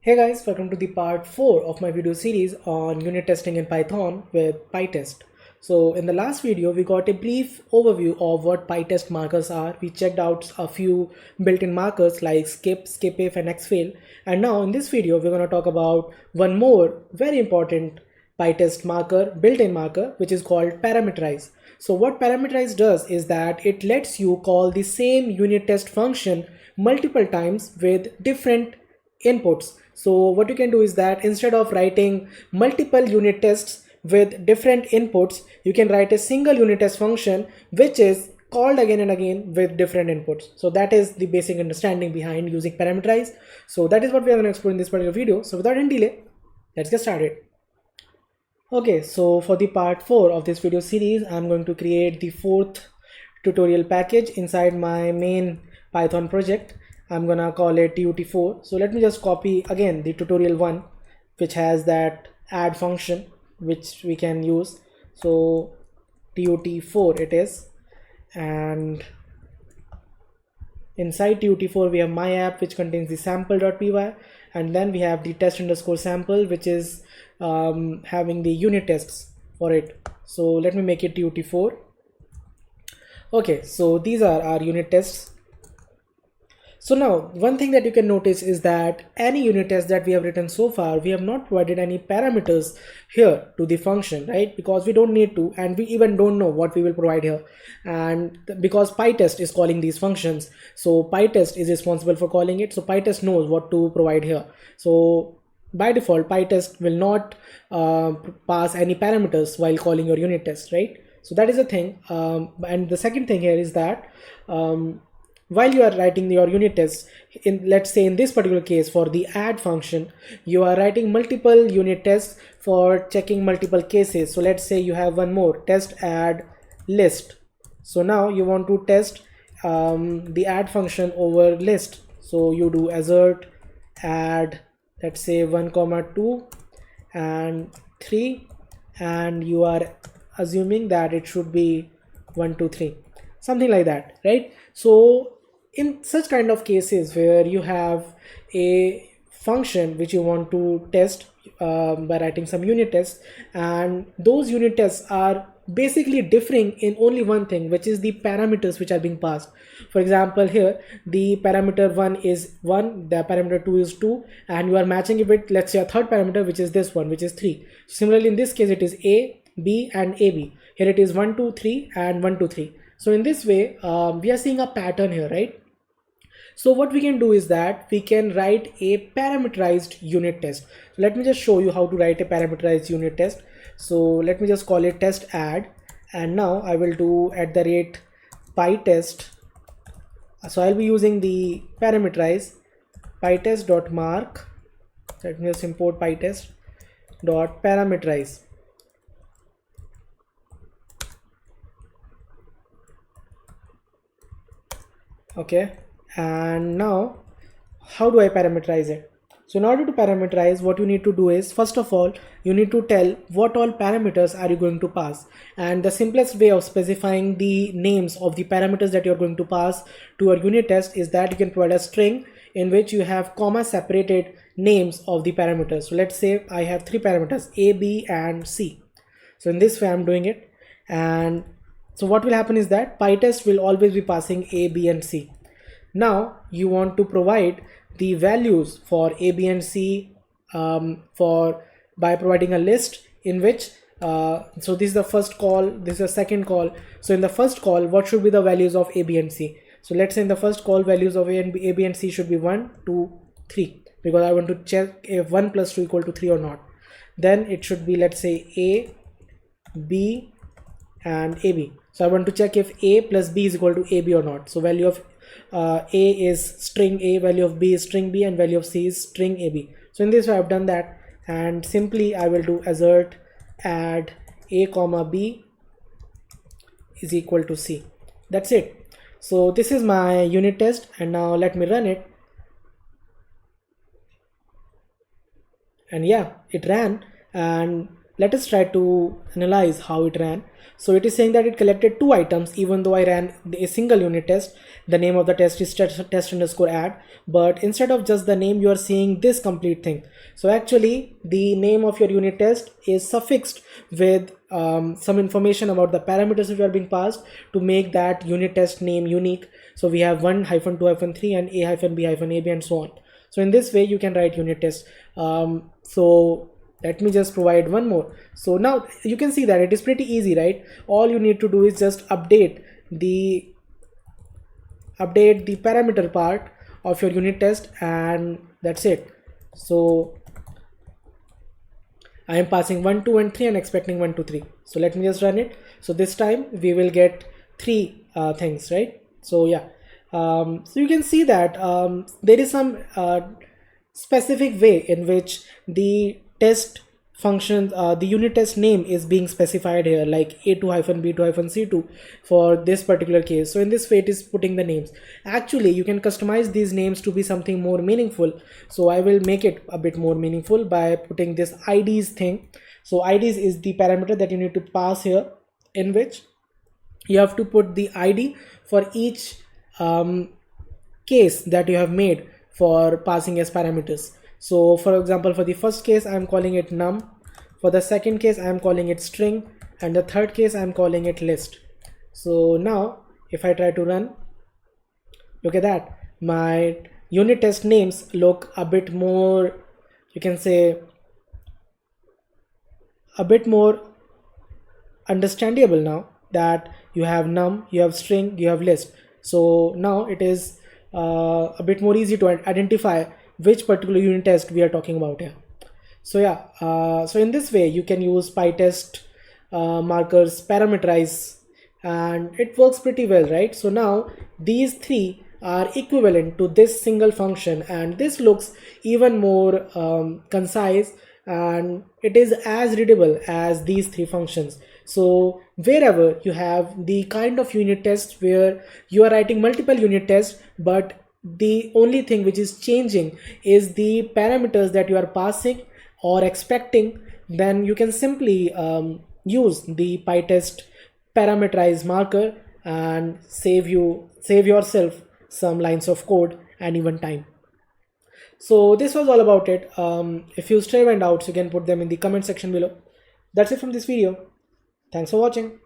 Hey guys, welcome to the part 4 of my video series on unit testing in Python with PyTest. So in the last video, we got a brief overview of what PyTest markers are. We checked out a few built-in markers like skip, skipif and xfail. And now in this video, we're going to talk about one more very important PyTest marker, built-in marker, which is called parameterize. So what parameterize does is that it lets you call the same unit test function multiple times with different inputs. So what you can do is that instead of writing multiple unit tests with different inputs, you can write a single unit test function which is called again and again with different inputs. So that is the basic understanding behind using parameterize. So that is what we are going to explore in this particular video. So without any delay, let's get started. Okay, so for the part 4 of this video series, I'm going to create the fourth tutorial package inside my main Python project. I'm gonna call it tut4. So let me just copy again the tutorial 1, which has that add function which we can use. So tut4 it is, and inside tut4 we have my app, which contains the sample.py, and then we have the test underscore sample, which is having the unit tests for it. So let me make it tut4. Okay, so these are our unit tests. So now one thing that you can notice is that any unit test that we have written so far, we have not provided any parameters here to the function, right? Because we don't need to, and we even don't know what we will provide here. And because PyTest is calling these functions, so PyTest is responsible for calling it. So PyTest knows what to provide here. So by default, PyTest will not pass any parameters while calling your unit test, right? So that is a thing. And the second thing here is that while you are writing your unit tests, let's say in this particular case for the add function, you are writing multiple unit tests for checking multiple cases. So let's say you have one more test add list. So now you want to test the add function over list. So you do assert add, let's say 1, 2 and 3, and you are assuming that it should be 1, 2, 3, something like that, right? So in such kind of cases where you have a function which you want to test by writing some unit tests, and those unit tests are basically differing in only one thing, which is the parameters which are being passed. For example, here the parameter 1 is 1, the parameter 2 is 2, and you are matching it with, let's say, a third parameter which is this one, which is 3. Similarly, in this case it is a, b and ab. Here it is 1, 2, 3 and 1, 2, 3. So in this way we are seeing a pattern here, right? So what we can do is that we can write a parameterized unit test. So let me just show you how to write a parameterized unit test. So let me just call it test add, and now I will do @pytest. So I'll be using the parameterize pytest.mark. Let me just import pytest.parameterize. Okay, and now how do I parameterize it? So in order to parameterize, what you need to do is, first of all, you need to tell what all parameters are you going to pass. And the simplest way of specifying the names of the parameters that you're going to pass to your unit test is that you can provide a string in which you have comma separated names of the parameters. So let's say I have 3 parameters, a, b and c. So in this way I'm doing it, and so what will happen is that PyTest will always be passing a, b and c. Now you want to provide the values for a, b and c by providing a list in which so this is the first call, this is the second call. So in the first call, what should be the values of a, b and c? So let's say in the first call, values of a, b and c should be 1, 2, 3, because I want to check if 1 plus 2 equal to 3 or not. Then it should be, let's say, a, b and ab. So I want to check if a plus b is equal to ab or not. So value of a is string a, value of b is string b, and value of c is string ab. So in this way I've done that, and simply I will do assert add a comma b is equal to c. That's it. So this is my unit test, and now let me run it. And yeah, it ran, and let us try to analyze how it ran. So it is saying that it collected 2 items even though I ran a single unit test. The name of the test is test underscore add, but instead of just the name you are seeing this complete thing. So actually the name of your unit test is suffixed with some information about the parameters which are being passed to make that unit test name unique. So we have 1-2-3 and a-b-ab and so on. So in this way you can write unit test. So let me just provide one more. So now you can see that it is pretty easy, right? All you need to do is just update the parameter part of your unit test, and that's it. So I am passing 1, 2 and 3 and expecting 1, 2, 3. So let me just run it. So this time we will get 3 things, right? So yeah, so you can see that there is some specific way in which the test function, the unit test name is being specified here, like a2-b2-c2 for this particular case. So in this way it is putting the names. Actually you can customize these names to be something more meaningful. So I will make it a bit more meaningful by putting this IDs thing. So IDs is the parameter that you need to pass here, in which you have to put the ID for each case that you have made for passing as parameters. So for example, for the first case I am calling it num, for the second case I am calling it string, and the third case I am calling it list. So now if I try to run, look at that, my unit test names look a bit more, you can say a bit more understandable now, that you have num, you have string, you have list. So now it is a bit more easy to identify which particular unit test we are talking about here. So yeah, so in this way you can use PyTest markers, parameterize, and it works pretty well, right? So now these 3 are equivalent to this single function, and this looks even more concise, and it is as readable as these 3 functions. So wherever you have the kind of unit test where you are writing multiple unit tests, but the only thing which is changing is the parameters that you are passing or expecting, then you can simply use the PyTest parameterize marker and save yourself some lines of code and even time. So this was all about it. If you still have any doubts, you can put them in the comment section below. That's it from this video. Thanks for watching.